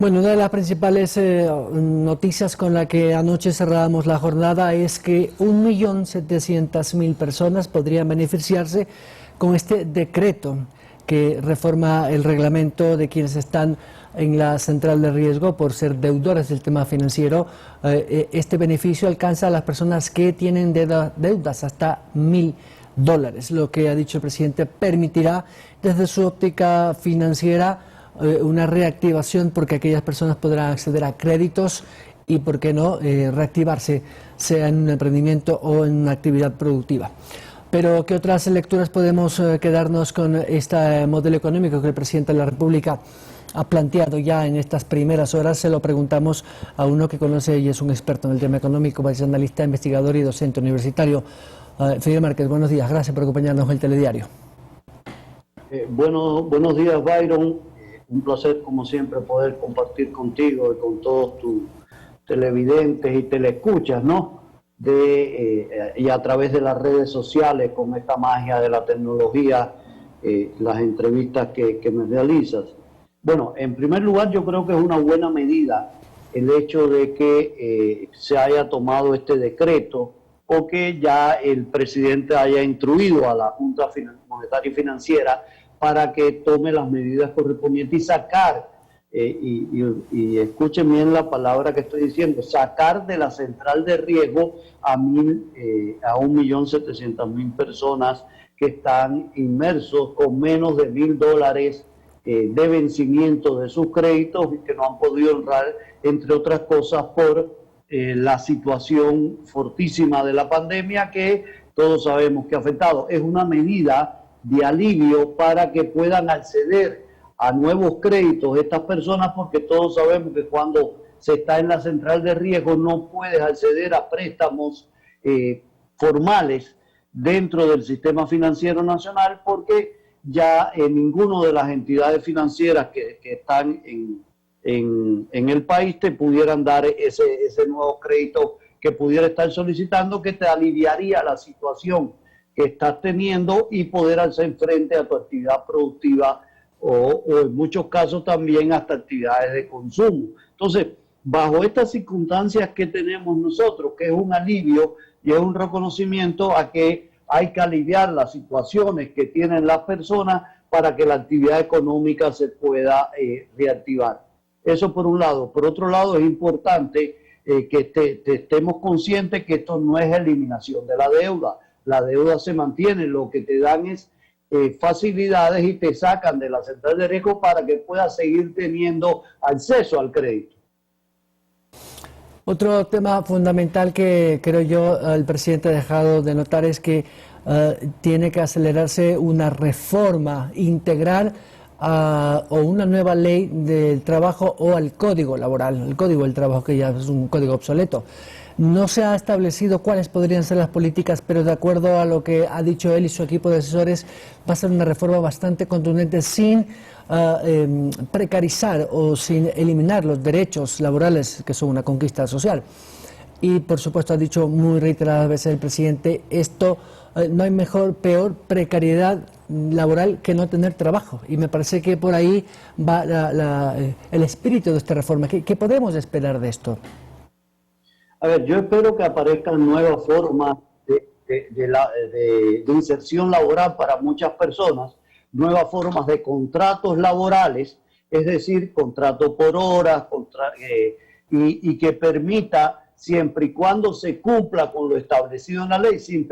Bueno, una de las principales noticias con la que anoche cerrábamos la jornada es que 1.700.000 personas podrían beneficiarse con este decreto que reforma el reglamento de quienes están en la central de riesgo por ser deudores del tema financiero. Este beneficio alcanza a las personas que tienen deudas hasta $1.000. Lo que ha dicho el presidente permitirá desde su óptica financiera una reactivación, porque aquellas personas podrán acceder a créditos y, por qué no, reactivarse, sea en un emprendimiento o en una actividad productiva. Pero, ¿qué otras lecturas podemos quedarnos con este modelo económico que el presidente de la República ha planteado ya en estas primeras horas? Se lo preguntamos a uno que conoce y es un experto en el tema económico, es analista, investigador y docente universitario. Fidel Márquez, buenos días. Gracias por acompañarnos en el Telediario. Buenos días, Byron. Un placer, como siempre, poder compartir contigo y con todos tus televidentes y teleescuchas, ¿no? Y a través de las redes sociales, con esta magia de la tecnología, las entrevistas que me realizas. Bueno, en primer lugar, yo creo que es una buena medida el hecho de que se haya tomado este decreto o que ya el presidente haya instruido a la Junta Monetaria y Financiera para que tome las medidas correspondientes y sacar, y escuchen bien la palabra que estoy diciendo, sacar de la central de riesgo a 1.700.000 personas que están inmersos con menos de $1.000 de vencimiento de sus créditos y que no han podido honrar, entre otras cosas, por la situación fortísima de la pandemia que todos sabemos que ha afectado. Es una medida de alivio para que puedan acceder a nuevos créditos estas personas, porque todos sabemos que cuando se está en la central de riesgo no puedes acceder a préstamos formales dentro del sistema financiero nacional, porque ya ninguno de las entidades financieras que están en el país te pudieran dar ese nuevo crédito que pudiera estar solicitando, que te aliviaría la situación que estás teniendo y poder hacer frente a tu actividad productiva o en muchos casos también hasta actividades de consumo. Entonces, bajo estas circunstancias que tenemos nosotros, que es un alivio y es un reconocimiento a que hay que aliviar las situaciones que tienen las personas para que la actividad económica se pueda reactivar. Eso por un lado. Por otro lado, es importante que estemos conscientes que esto no es eliminación de la deuda. La deuda se mantiene, lo que te dan es facilidades y te sacan de la central de riesgo para que puedas seguir teniendo acceso al crédito. Otro tema fundamental que creo yo el presidente ha dejado de notar es que tiene que acelerarse una reforma integral o una nueva ley del trabajo o al código laboral, el código del trabajo, que ya es un código obsoleto. No se ha establecido cuáles podrían ser las políticas, pero de acuerdo a lo que ha dicho él y su equipo de asesores, va a ser una reforma bastante contundente sin precarizar o sin eliminar los derechos laborales, que son una conquista social. Y, por supuesto, ha dicho muy reiteradas veces el presidente, no hay peor precariedad laboral que no tener trabajo. Y me parece que por ahí va el espíritu de esta reforma. ¿Qué podemos esperar de esto? A ver, yo espero que aparezcan nuevas formas de inserción laboral para muchas personas, nuevas formas de contratos laborales, es decir, contrato por horas, y que permita, siempre y cuando se cumpla con lo establecido en la ley, sin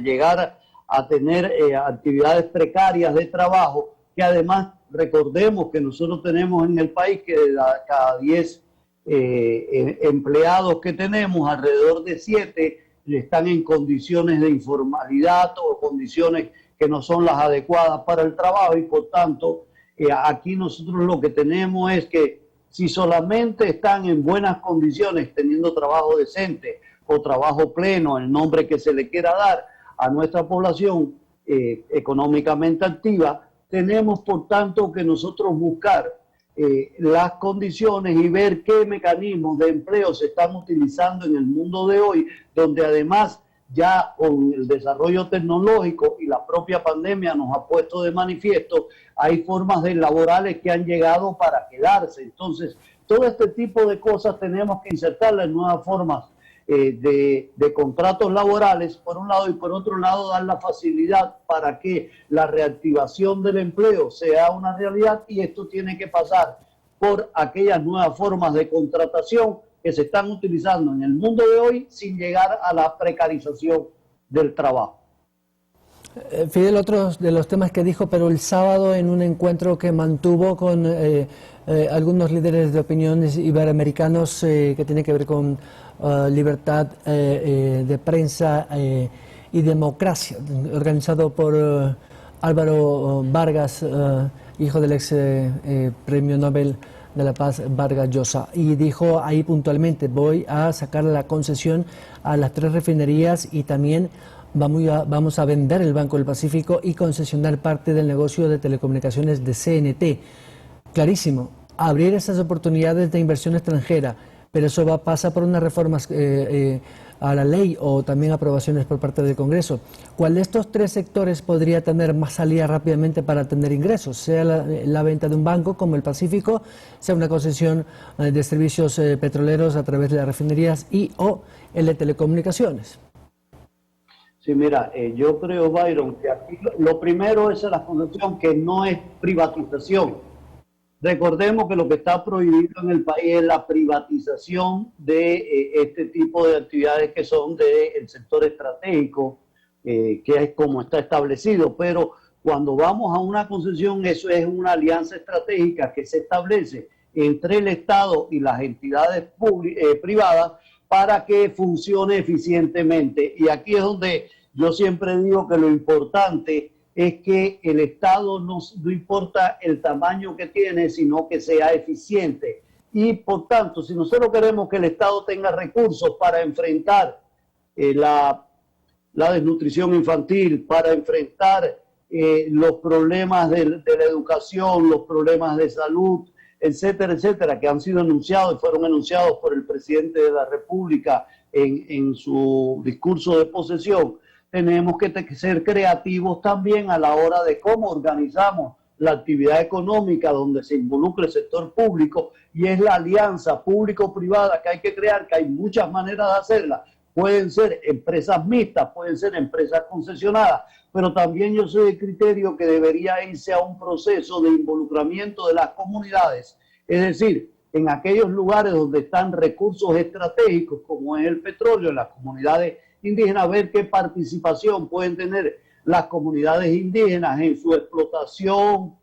llegar a tener actividades precarias de trabajo, que además recordemos que nosotros tenemos en el país que de cada 10 empleados que tenemos, alrededor de 7 están en condiciones de informalidad o condiciones que no son las adecuadas para el trabajo, y por tanto aquí nosotros lo que tenemos es que si solamente están en buenas condiciones, teniendo trabajo decente o trabajo pleno, el nombre que se le quiera dar a nuestra población económicamente activa, tenemos por tanto que nosotros buscar las condiciones y ver qué mecanismos de empleo se están utilizando en el mundo de hoy, donde además ya con el desarrollo tecnológico y la propia pandemia nos ha puesto de manifiesto, hay formas de laborales que han llegado para quedarse. Entonces, todo este tipo de cosas tenemos que insertarlas en nuevas formas de contratos laborales, por un lado, y por otro lado dar la facilidad para que la reactivación del empleo sea una realidad, y esto tiene que pasar por aquellas nuevas formas de contratación que se están utilizando en el mundo de hoy sin llegar a la precarización del trabajo. Fidel, otro de los temas que dijo, pero el sábado en un encuentro que mantuvo con algunos líderes de opiniones iberoamericanos que tiene que ver con libertad de prensa y democracia, organizado por Álvaro Vargas, hijo del ex premio Nobel de la Paz Vargas Llosa, y dijo ahí puntualmente: voy a sacar la concesión a las 3 refinerías y también vamos a vender el Banco del Pacífico y concesionar parte del negocio de telecomunicaciones de CNT. Clarísimo, abrir esas oportunidades de inversión extranjera, pero eso pasa por unas reformas a la ley o también aprobaciones por parte del Congreso. ¿Cuál de estos 3 sectores podría tener más salida rápidamente para tener ingresos? Sea la venta de un banco como el Pacífico, sea una concesión de servicios petroleros a través de las refinerías y o el de telecomunicaciones. Sí, mira, yo creo, Byron, que aquí lo primero es la concesión, que no es privatización. Recordemos que lo que está prohibido en el país es la privatización de este tipo de actividades que son del sector estratégico, que es como está establecido. Pero cuando vamos a una concesión, eso es una alianza estratégica que se establece entre el Estado y las entidades privadas para que funcione eficientemente. Y aquí es donde yo siempre digo que lo importante es que el Estado no importa el tamaño que tiene, sino que sea eficiente. Y por tanto, si nosotros queremos que el Estado tenga recursos para enfrentar la desnutrición infantil, para enfrentar los problemas de la educación, los problemas de salud, etcétera, etcétera, que han sido anunciados y fueron anunciados por el presidente de la República en su discurso de posesión, tenemos que ser creativos también a la hora de cómo organizamos la actividad económica donde se involucre el sector público, y es la alianza público-privada que hay que crear, que hay muchas maneras de hacerla. Pueden ser empresas mixtas, pueden ser empresas concesionadas, pero también yo soy de criterio que debería irse a un proceso de involucramiento de las comunidades, es decir, en aquellos lugares donde están recursos estratégicos como es el petróleo, en las comunidades indígenas, ver qué participación pueden tener las comunidades indígenas en su explotación,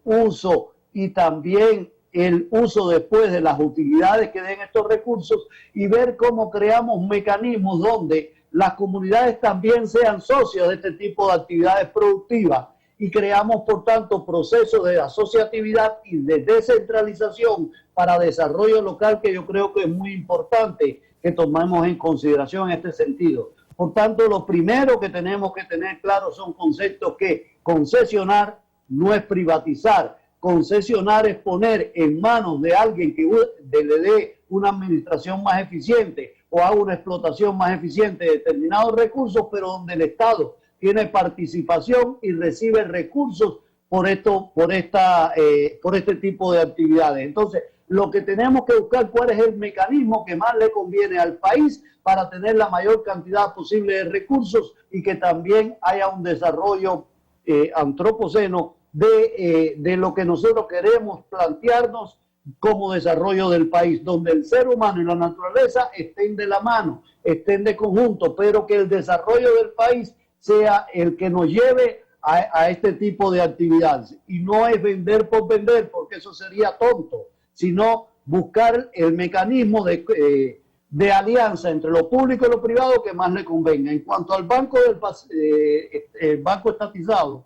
uso y también el uso después de las utilidades que den estos recursos, y ver cómo creamos mecanismos donde las comunidades también sean socios de este tipo de actividades productivas y creamos, por tanto, procesos de asociatividad y de descentralización para desarrollo local, que yo creo que es muy importante que tomemos en consideración en este sentido. Por tanto, lo primero que tenemos que tener claro son conceptos que concesionar no es privatizar. Concesionar es poner en manos de alguien que le dé una administración más eficiente o haga una explotación más eficiente de determinados recursos, pero donde el Estado tiene participación y recibe recursos por este tipo de actividades. Entonces, lo que tenemos que buscar cuál es el mecanismo que más le conviene al país para tener la mayor cantidad posible de recursos y que también haya un desarrollo antropoceno de lo que nosotros queremos plantearnos como desarrollo del país, donde el ser humano y la naturaleza estén de la mano, estén de conjunto, pero que el desarrollo del país sea el que nos lleve a este tipo de actividades. Y no es vender por vender, porque eso sería tonto, sino buscar el mecanismo de alianza entre lo público y lo privado que más le convenga. En cuanto al banco banco estatizado,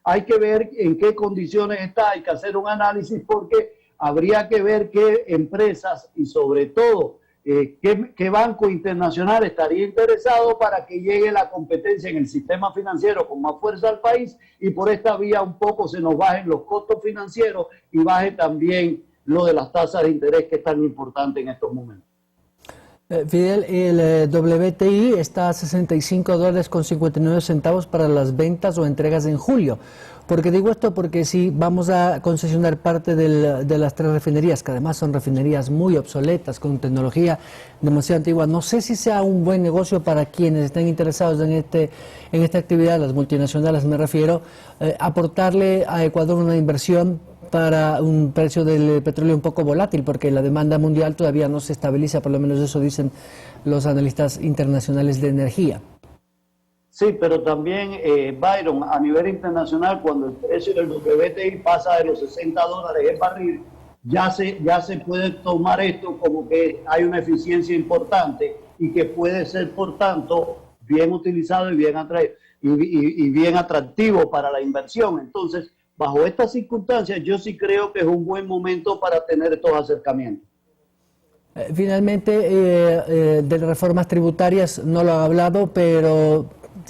hay que ver en qué condiciones está, hay que hacer un análisis, porque habría que ver qué empresas y sobre todo qué banco internacional estaría interesado para que llegue la competencia en el sistema financiero con más fuerza al país, y por esta vía un poco se nos bajen los costos financieros y baje también lo de las tasas de interés, que es tan importante en estos momentos. Fidel, el WTI está a $65.59 para las ventas o entregas en julio. ¿Por qué digo esto? Porque si vamos a concesionar parte de las 3 refinerías, que además son refinerías muy obsoletas, con tecnología demasiado antigua, no sé si sea un buen negocio para quienes estén interesados en esta actividad, las multinacionales me refiero, aportarle a Ecuador una inversión para un precio del petróleo un poco volátil, porque la demanda mundial todavía no se estabiliza, por lo menos eso dicen los analistas internacionales de energía. Sí, pero también, Byron, a nivel internacional, cuando el precio del WTI pasa de los $60 el barril, ya se puede tomar esto como que hay una eficiencia importante y que puede ser, por tanto, bien utilizado y bien atractivo para la inversión. Entonces, bajo estas circunstancias, yo sí creo que es un buen momento para tener estos acercamientos. Finalmente, de reformas tributarias no lo han hablado, pero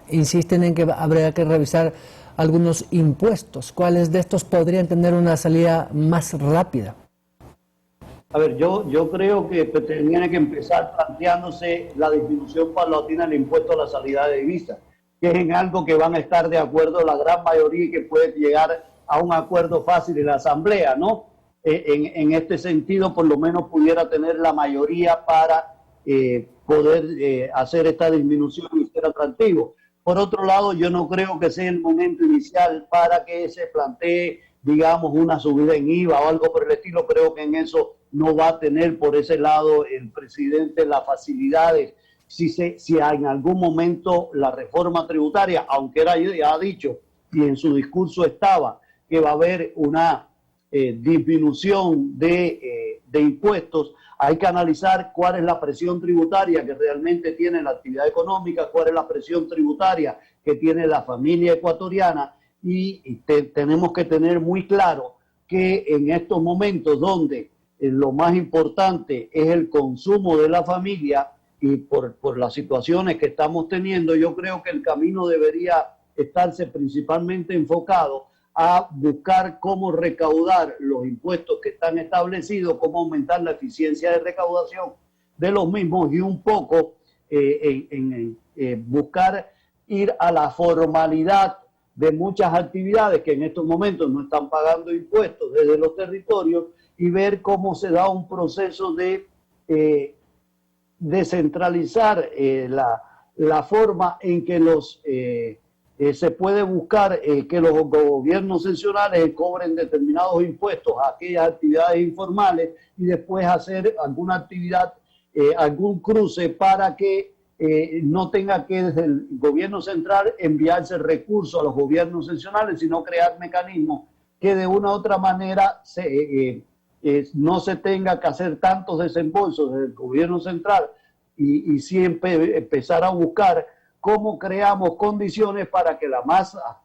insisten en que habría que revisar algunos impuestos. ¿Cuáles de estos podrían tener una salida más rápida? A ver, yo creo que tendrían que empezar planteándose la disminución paulatina del impuesto a la salida de divisas, que es en algo que van a estar de acuerdo la gran mayoría y que puede llegar a un acuerdo fácil en la Asamblea, ¿no? En este sentido, por lo menos pudiera tener la mayoría para poder hacer esta disminución y ser atractivo. Por otro lado, yo no creo que sea el momento inicial para que se plantee, digamos, una subida en IVA o algo por el estilo. Creo que en eso no va a tener por ese lado el presidente las facilidades. Si en algún momento la reforma tributaria, aunque ya ha dicho y en su discurso estaba que va a haber una disminución de impuestos, hay que analizar cuál es la presión tributaria que realmente tiene la actividad económica, cuál es la presión tributaria que tiene la familia ecuatoriana y tenemos que tener muy claro que en estos momentos donde lo más importante es el consumo de la familia y por las situaciones que estamos teniendo, yo creo que el camino debería estarse principalmente enfocado a buscar cómo recaudar los impuestos que están establecidos, cómo aumentar la eficiencia de recaudación de los mismos y un poco buscar ir a la formalidad de muchas actividades que en estos momentos no están pagando impuestos desde los territorios y ver cómo se da un proceso de descentralizar la forma en que se puede buscar que los gobiernos seccionales cobren determinados impuestos a aquellas actividades informales y después hacer alguna actividad, algún cruce para que no tenga que desde el gobierno central enviarse recursos a los gobiernos seccionales, sino crear mecanismos que de una u otra manera no se tenga que hacer tantos desembolsos desde el gobierno central y siempre empezar a buscar cómo creamos condiciones para que la masa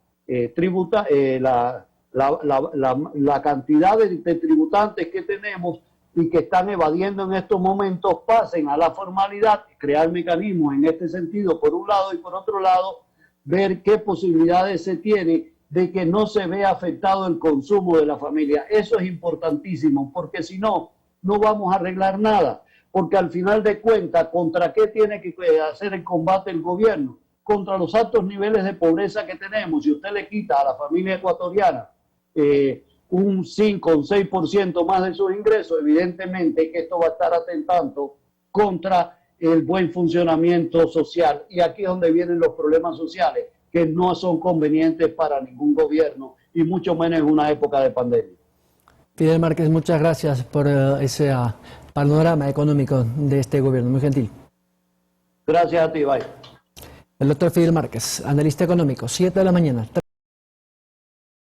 la cantidad de tributantes que tenemos y que están evadiendo en estos momentos pasen a la formalidad, crear mecanismos en este sentido por un lado y por otro lado ver qué posibilidades se tiene de que no se vea afectado el consumo de la familia. Eso es importantísimo porque si no, no vamos a arreglar nada. Porque al final de cuentas, ¿contra qué tiene que hacer el combate el gobierno? Contra los altos niveles de pobreza que tenemos. Si usted le quita a la familia ecuatoriana un 5 o un 6% más de sus ingresos, evidentemente que esto va a estar atentando contra el buen funcionamiento social. Y aquí es donde vienen los problemas sociales, que no son convenientes para ningún gobierno, y mucho menos en una época de pandemia. Fidel Márquez, muchas gracias por ese panorama económico de este gobierno, muy gentil. Gracias a ti, bye. El doctor Fidel Márquez, analista económico, 7 de la mañana.